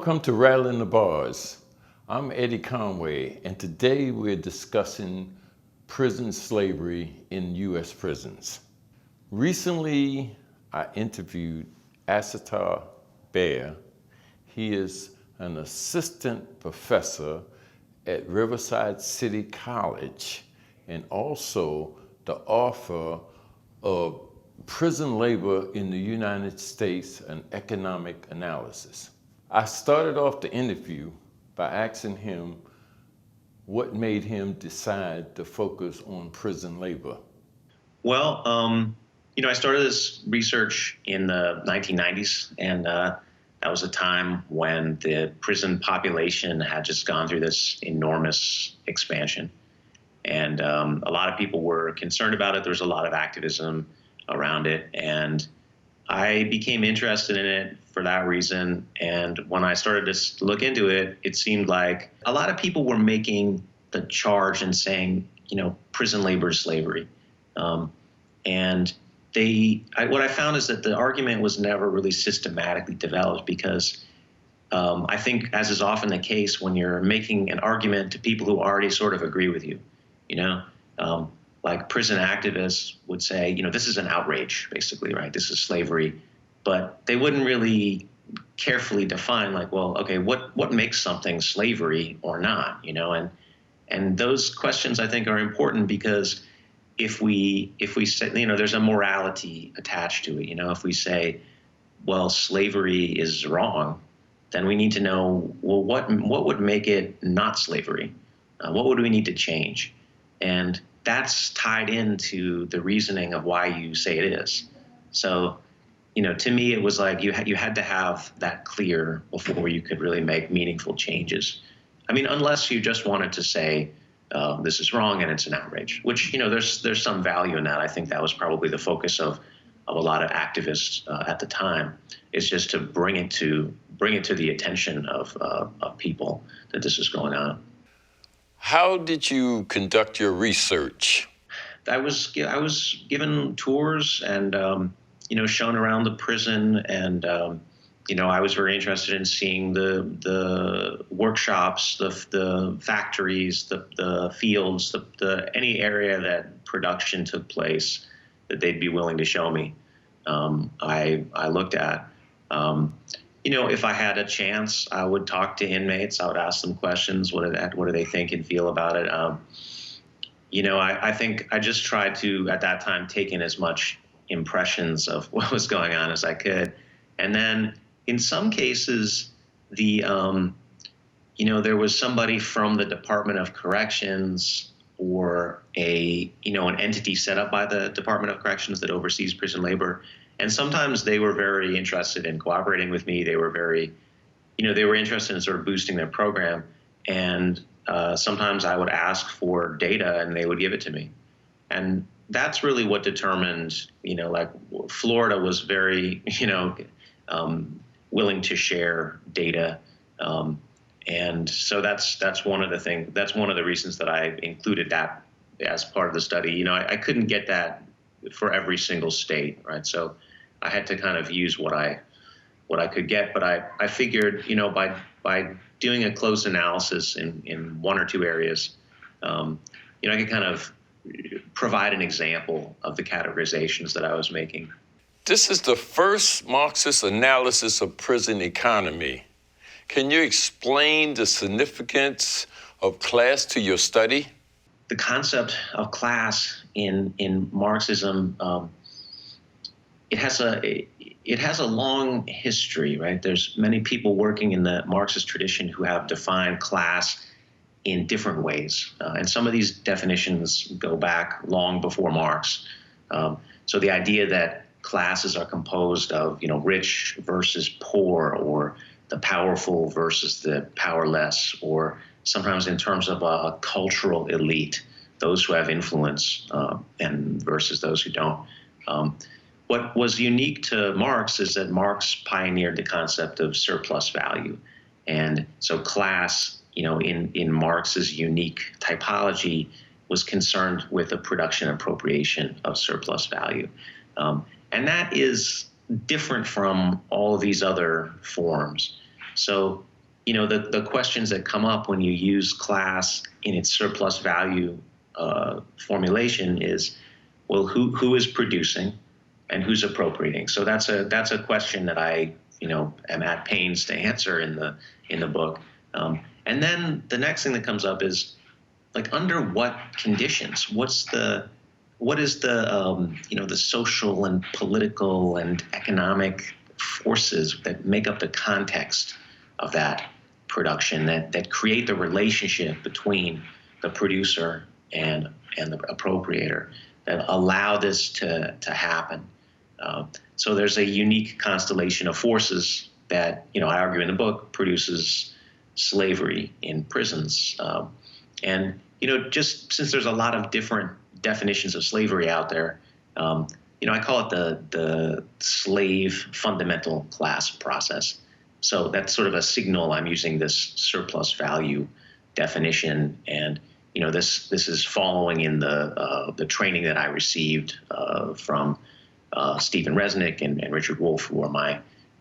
Welcome to Rattling the Bars. I'm Eddie Conway, and today we're discussing prison slavery in U.S. prisons. Recently, I interviewed Asatar Bair. He is an assistant professor at Riverside City College and also the author of Prison Labor in the United States, an Economic Analysis. I started off the interview by asking him what made him decide to focus on prison labor. Well, I started this research in the 1990s, and that was a time when the prison population had just gone through this enormous expansion. And a lot of people were concerned about it. There was a lot of activism around it, and I became interested in it for that reason. And when I started to look into it, it seemed like a lot of people were making the charge and saying, prison labor is slavery. And what I found is that the argument was never really systematically developed because I think, as is often the case, when you're making an argument to people who already sort of agree with you, like prison activists would say, this is an outrage, basically, right? This is slavery. But they wouldn't really carefully define, like, well, okay, what makes something slavery or not, And those questions, I think, are important because if we say, there's a morality attached to it. If we say, well, slavery is wrong, then we need to know, well, what would make it not slavery? What would we need to change? And that's tied into the reasoning of why you say it is. So, to me, it was like you had to have that clear before you could really make meaningful changes. I mean, unless you just wanted to say, this is wrong and it's an outrage, which, there's some value in that. I think that was probably the focus of a lot of activists at the time, is just to bring it to the attention of people that this is going on. How did you conduct your research? I was given tours and, shown around the prison. And, I was very interested in seeing the workshops, the factories, the fields, any area that production took place that they'd be willing to show me. I looked at. If I had a chance, I would talk to inmates. I would ask them questions. What do they think and feel about it? I think I just tried to, at that time, take in as much impressions of what was going on as I could. And then in some cases, there was somebody from the Department of Corrections or an entity set up by the Department of Corrections that oversees prison labor. And sometimes they were very interested in cooperating with me. They were very, they were interested in sort of boosting their program. And sometimes I would ask for data and they would give it to me. And that's really what determined, like Florida was very, willing to share data. And so that's one of the reasons that I included that as part of the study. I couldn't get that for every single state, right? So I had to kind of use what I could get, but I figured, by doing a close analysis in one or two areas, I could kind of provide an example of the categorizations that I was making. This is the first Marxist analysis of prison economy. Can you explain the significance of class to your study? The concept of class in Marxism, it has a long history, right? There's many people working in the Marxist tradition who have defined class in different ways, and some of these definitions go back long before Marx. So the idea that classes are composed of, rich versus poor, or the powerful versus the powerless, or sometimes in terms of a cultural elite, those who have influence and versus those who don't. What was unique to Marx is that Marx pioneered the concept of surplus value. And so class, in Marx's unique typology, was concerned with the production appropriation of surplus value. And that is different from all of these other forms. So the questions that come up when you use class in its surplus value formulation is, well, who is producing and who's appropriating? So that's a question that I am at pains to answer in the book. And then the next thing that comes up is, like, under what conditions? What is the the social and political and economic forces that make up the context of that production, that create the relationship between the producer and the appropriator, that allow this to happen. So there's a unique constellation of forces that, I argue in the book, produces slavery in prisons. And, just since there's a lot of different definitions of slavery out there, I call it the slave fundamental class process. So that's sort of a signal I'm using this surplus value definition. And, this is following in the training that I received from Stephen Resnick and Richard Wolff, who are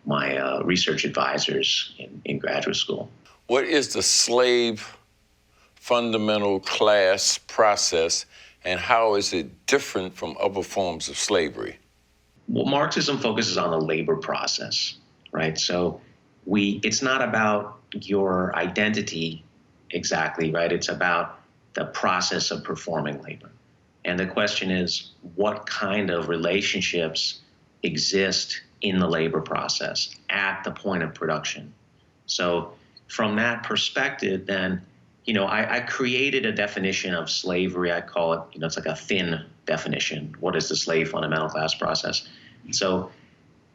my research advisors in graduate school. What is the slave fundamental class process, and how is it different from other forms of slavery? Well, Marxism focuses on the labor process, right? So it's not about your identity exactly, right? It's about the process of performing labor. And the question is, what kind of relationships exist in the labor process at the point of production? So from that perspective, then, I created a definition of slavery. I call it, it's like a thin definition. What is the slave fundamental class process? So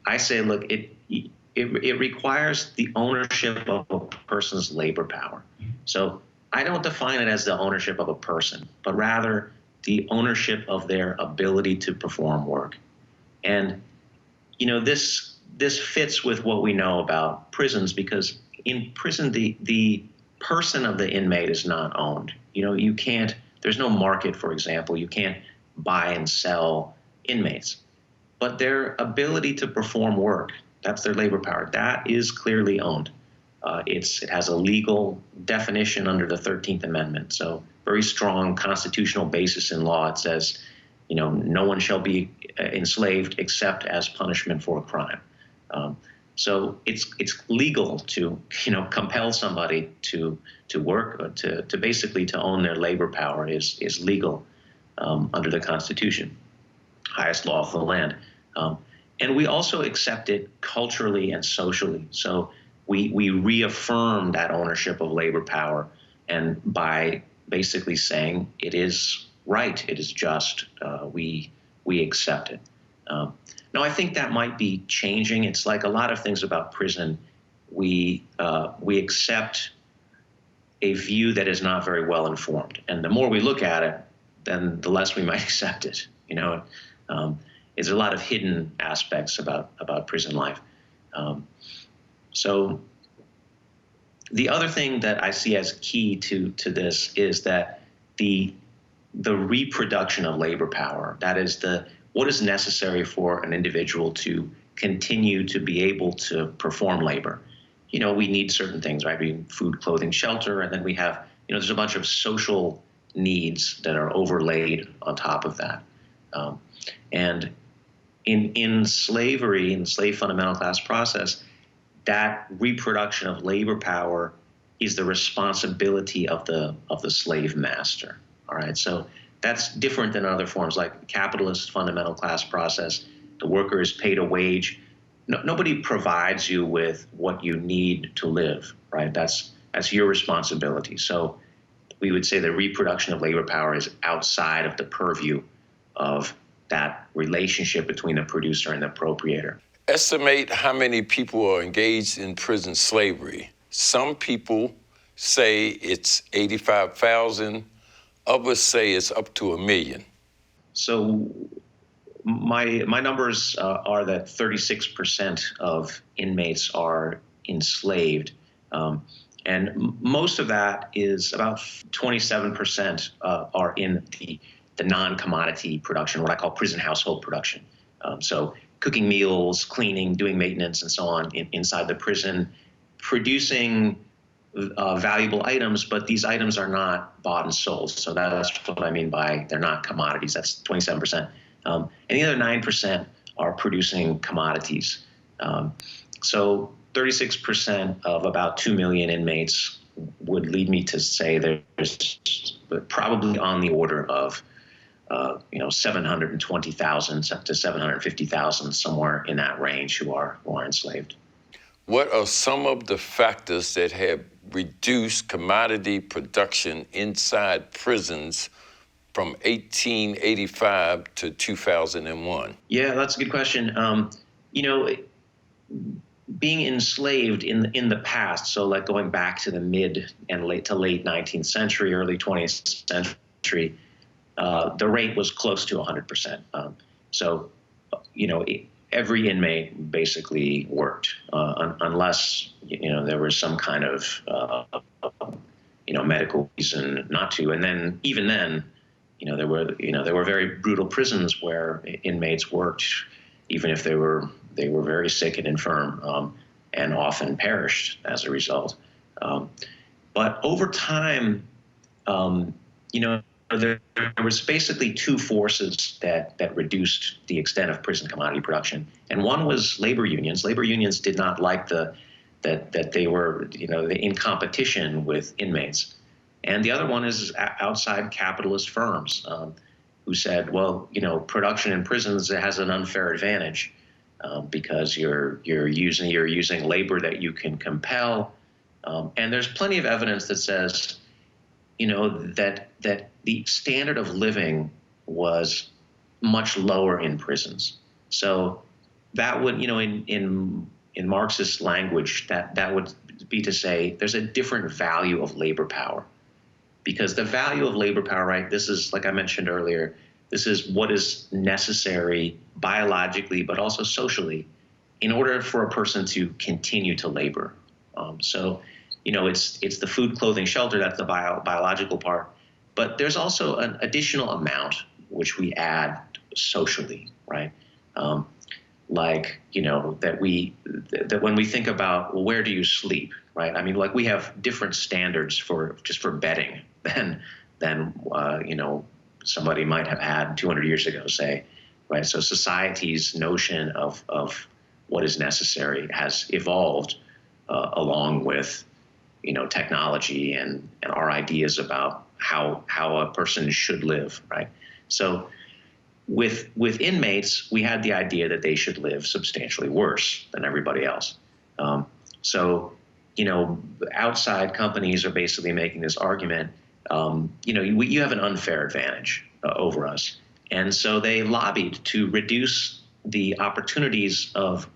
I say, look, it requires the ownership of a person's labor power. So I don't define it as the ownership of a person, but rather the ownership of their ability to perform work. And, this fits with what we know about prisons, because in prison, the person of the inmate is not owned. There's no market, for example. You can't buy and sell inmates. But their ability to perform work, that's their labor power, that is clearly owned. It has a legal definition under the 13th Amendment. So very strong constitutional basis in law. It says, no one shall be enslaved except as punishment for a crime. So it's legal to compel somebody to work, or to basically to own their labor power is legal under the Constitution, highest law of the land. And we also accept it culturally and socially. So we reaffirm that ownership of labor power, and by basically saying it is right, it is just, we accept it. Now, I think that might be changing. It's like a lot of things about prison. We accept a view that is not very well informed, and the more we look at it, then the less we might accept it. There's a lot of hidden aspects about prison life. So the other thing that I see as key to this is that the reproduction of labor power, that is what is necessary for an individual to continue to be able to perform labor. We need certain things, right? We need food, clothing, shelter, and then we have, there's a bunch of social needs that are overlaid on top of that. And in slavery, in the slave fundamental class process, that reproduction of labor power is the responsibility of the slave master. All right, so that's different than other forms, like capitalist fundamental class process. The worker is paid a wage. Nobody provides you with what you need to live, right? That's your responsibility. So we would say the reproduction of labor power is outside of the purview of that relationship between the producer and the appropriator. Estimate how many people are engaged in prison slavery. Some people say it's 85,000. Others say it's up to 1 million. So my numbers are that 36% of inmates are enslaved. And most of that is about 27% are in the non-commodity production, what I call prison household production. So cooking meals, cleaning, doing maintenance, and so on inside the prison, producing valuable items, but these items are not bought and sold. So that's what I mean by they're not commodities. That's 27%. And the other 9% are producing commodities. So 36% of about 2 million inmates would lead me to say there's probably on the order of 720,000 to 750,000, somewhere in that range, who are enslaved. What are some of the factors that have reduced commodity production inside prisons from 1885 to 2001? Yeah, that's a good question. Being enslaved in the past, so like going back to the mid and late 19th century, early 20th century, the rate was close to 100%. Every inmate basically worked, unless there was some kind of medical reason not to. And then even then, there were very brutal prisons where inmates worked, even if they were very sick and infirm, and often perished as a result. But over time, there was basically two forces that reduced the extent of prison commodity production, and one was labor unions. Labor unions did not like that they were in competition with inmates, and the other one is outside capitalist firms who said, well, production in prisons has an unfair advantage because you're using labor that you can compel, and there's plenty of evidence that says that the standard of living was much lower in prisons. So that would, in Marxist language, that would be to say there's a different value of labor power. Because the value of labor power, right, this is, like I mentioned earlier, this is what is necessary biologically, but also socially, in order for a person to continue to labor. It's the food, clothing, shelter, that's the biological part. But there's also an additional amount which we add socially, right? That when we think about, well, where do you sleep, right? I mean, like, we have different standards for bedding than somebody might have had 200 years ago, say, right? So society's notion of what is necessary has evolved along with technology and our ideas about how a person should live, right? So with inmates, we had the idea that they should live substantially worse than everybody else. Outside companies are basically making this argument, you have an unfair advantage over us. And so they lobbied to reduce the opportunities of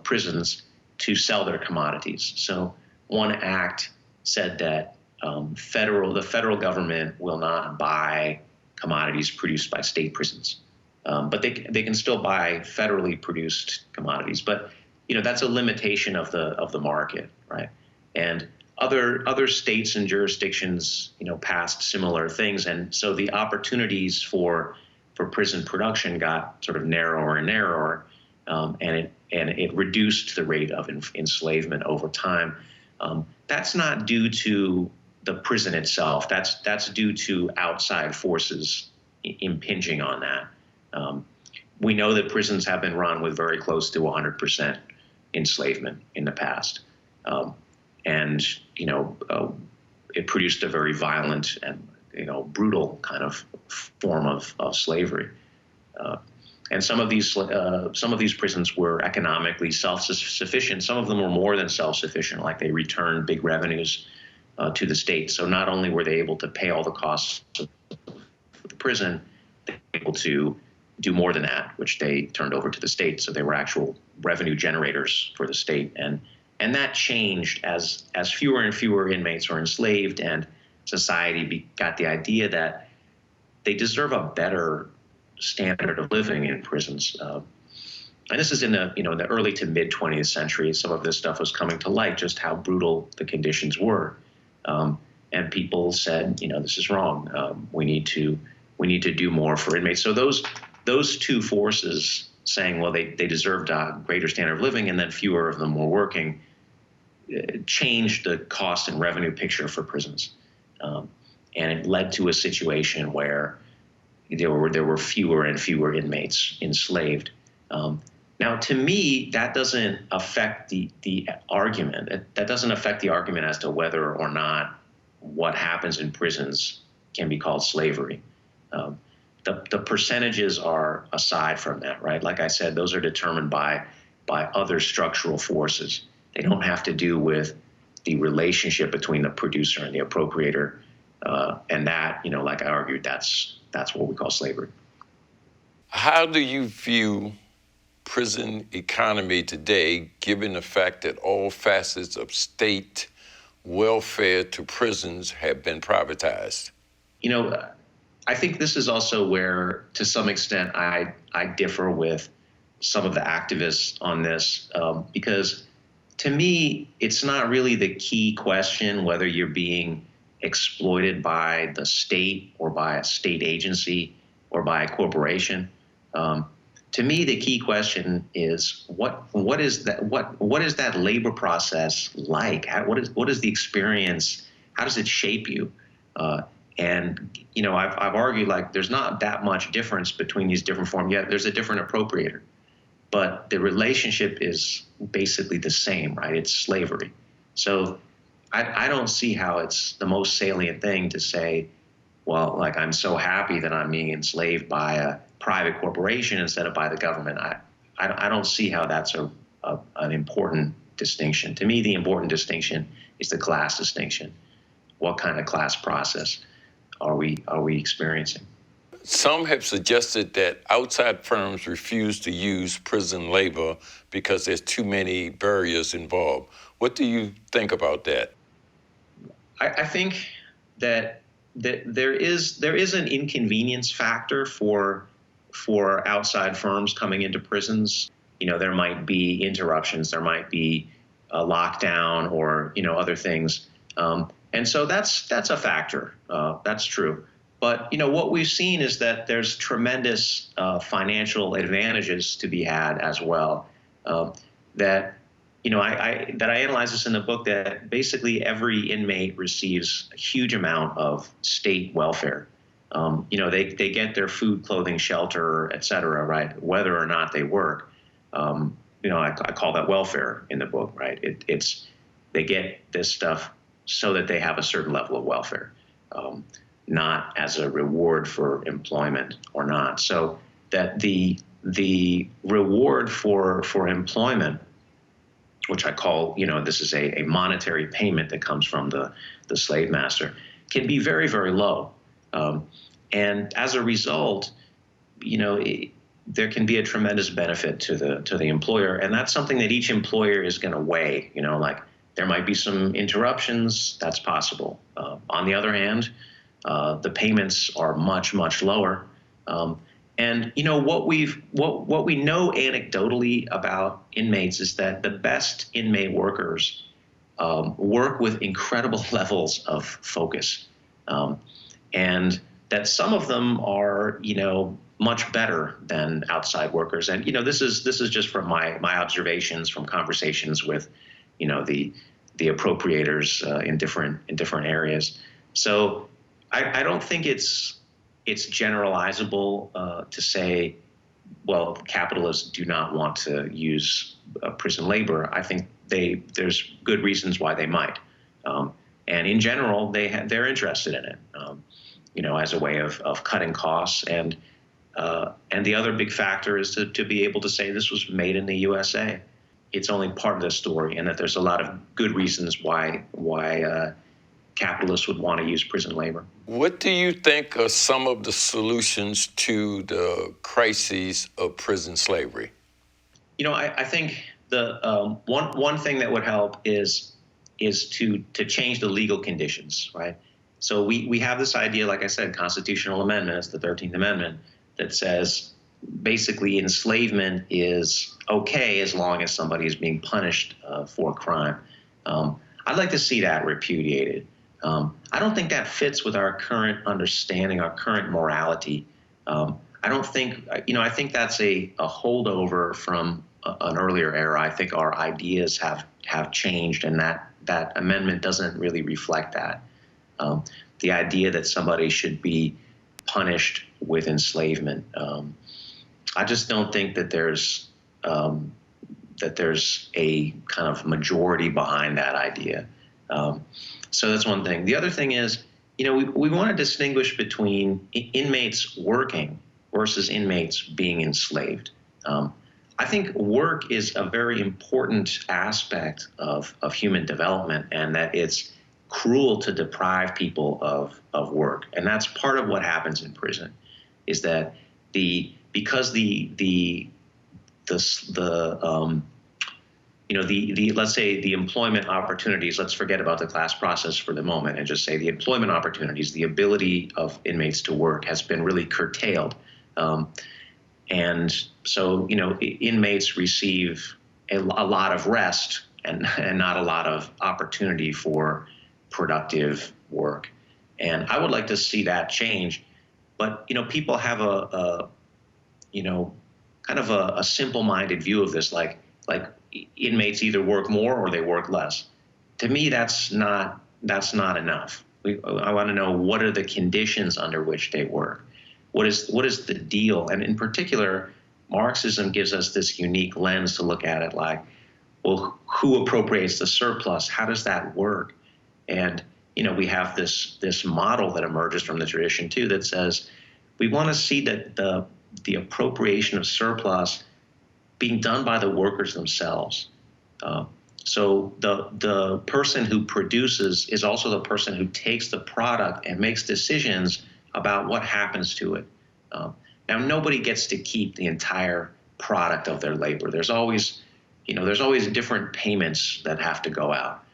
prisons to sell their commodities. So one act said that the federal government will not buy commodities produced by state prisons, but they can still buy federally produced commodities. But that's a limitation of the market, right? And other states and jurisdictions passed similar things, and so the opportunities for prison production got sort of narrower and narrower, and it reduced the rate of enslavement over time. That's not due to the prison itself. That's due to outside forces impinging on that. We know that prisons have been run with very close to 100% enslavement in the past, and it produced a very violent and brutal kind of form of slavery. And some of these prisons were economically self-sufficient. Some of them were more than self-sufficient, like they returned big revenues to the state. So not only were they able to pay all the costs of the prison, they were able to do more than that, which they turned over to the state. So they were actual revenue generators for the state. And that changed as fewer and fewer inmates were enslaved, and society got the idea that they deserve a better standard of living in prisons. And this is in the early to mid 20th century. Some of this stuff was coming to light, just how brutal the conditions were. And people said, this is wrong. We need to do more for inmates. So those two forces saying, well, they deserved a greater standard of living, and then fewer of them were working, changed the cost and revenue picture for prisons. And it led to a situation where there were fewer and fewer inmates enslaved. Now, to me, that doesn't affect the argument. That doesn't affect the argument as to whether or not what happens in prisons can be called slavery. The percentages are aside from that, right? Like I said, those are determined by other structural forces. They don't have to do with the relationship between the producer and the appropriator. And that, like I argued, that's what we call slavery. How do you view prison economy today, given the fact that all facets of state welfare to prisons have been privatized? I think this is also where, to some extent, I differ with some of the activists on this, because to me, it's not really the key question whether you're being exploited by the state or by a state agency or by a corporation. To me, the key question is what is that labor process like? What is the experience? How does it shape you? And I've argued, like, there's not that much difference between these different forms. Yeah, there's a different appropriator, but the relationship is basically the same, right? It's slavery. So I don't see how it's the most salient thing to say, well, like, I'm so happy that I'm being enslaved by a private corporation instead of by the government. I don't see how that's an important distinction. To me, the important distinction is the class distinction. What kind of class process are we experiencing? Some have suggested that outside firms refuse to use prison labor because there's too many barriers involved. What do you think about that? I think that there is an inconvenience factor for outside firms coming into prisons. There might be interruptions, there might be a lockdown, or other things, and so that's a factor. That's true. But what we've seen is that there's tremendous financial advantages to be had as well. That I analyze this in the book, that basically every inmate receives a huge amount of state welfare. They get their food, clothing, shelter, et cetera, right? Whether or not they work. I call that welfare in the book, right? They get this stuff so that they have a certain level of welfare, not as a reward for employment or not. So that the reward for employment, which I call, this is a monetary payment that comes from the slave master, can be very, very low. And as a result, there can be a tremendous benefit to the employer. And that's something that each employer is going to weigh. Like, there might be some interruptions. That's possible. On the other hand, the payments are much, much lower. And what we know anecdotally about inmates is that the best inmate workers work with incredible levels of focus, and that some of them are much better than outside workers. And this is just from my observations from conversations with the appropriators in different areas. So I don't think it's generalizable to say, well, capitalists do not want to use prison labor. I think there's good reasons why they might, and in general, they're interested in it, as a way of cutting costs. And the other big factor is to be able to say this was made in the USA. It's only part of the story, and that there's a lot of good reasons why capitalists would want to use prison labor. What do you think are some of the solutions to the crises of prison slavery? I think the one thing that would help is to change the legal conditions, right? So we have this idea, like I said, constitutional amendment, it's the 13th Amendment, that says basically enslavement is okay as long as somebody is being punished for a crime. I'd like to see that repudiated. I don't think that fits with our current understanding, our current morality. I don't think, I think that's a holdover from an earlier era. I think our ideas have changed, and that amendment doesn't really reflect that. The idea that somebody should be punished with enslavement. I just don't think that there's a kind of majority behind that idea. So that's one thing. The other thing is, we want to distinguish between inmates working versus inmates being enslaved. I think work is a very important aspect of human development, and that it's cruel to deprive people of work. And that's part of what happens in prison, is that because the let's say the employment opportunities, let's forget about the class process for the moment and just say the employment opportunities, the ability of inmates to work has been really curtailed. And so, inmates receive a lot of rest and not a lot of opportunity for productive work. And I would like to see that change. But, people have kind of a simple-minded view of this, like inmates either work more or they work less. To me, that's not enough. I want to know, what are the conditions under which they work? What is the deal? And in particular, Marxism gives us this unique lens to look at it, like, well, who appropriates the surplus? How does that work? And we have this model that emerges from the tradition too, that says we want to see that the appropriation of surplus being done by the workers themselves. So the person who produces is also the person who takes the product and makes decisions about what happens to it. Now, nobody gets to keep the entire product of their labor. There's always different payments that have to go out.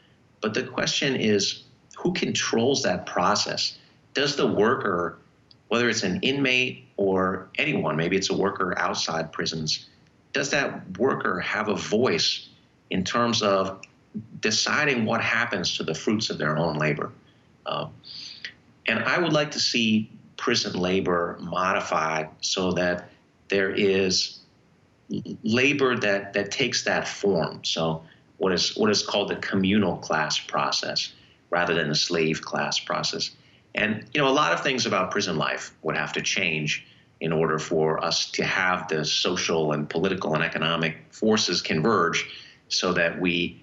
But the question is, who controls that process? Does the worker, whether it's an inmate or anyone, maybe it's a worker outside prisons, does that worker have a voice in terms of deciding what happens to the fruits of their own labor? And I would like to see prison labor modified so that there is labor that takes that form. So what is called the communal class process rather than the slave class process. And a lot of things about prison life would have to change in order for us to have the social and political and economic forces converge, so that we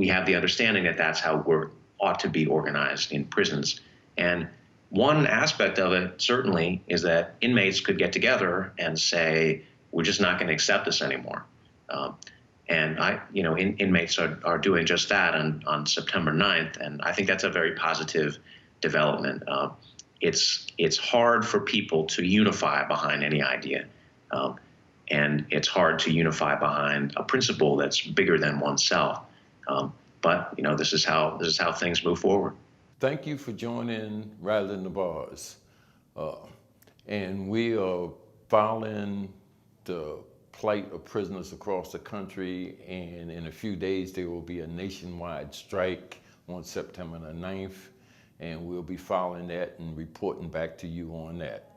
have the understanding that that's how work ought to be organized in prisons. And one aspect of it certainly is that inmates could get together and say, we're just not going to accept this anymore. And inmates are doing just that on September 9th, and I think that's a very positive development. It's hard for people to unify behind any idea, and it's hard to unify behind a principle that's bigger than oneself. But this is how things move forward. Thank you for joining Rattling the Bars. And we are following the plight of prisoners across the country, and in a few days there will be a nationwide strike on September the 9th, and we'll be following that and reporting back to you on that.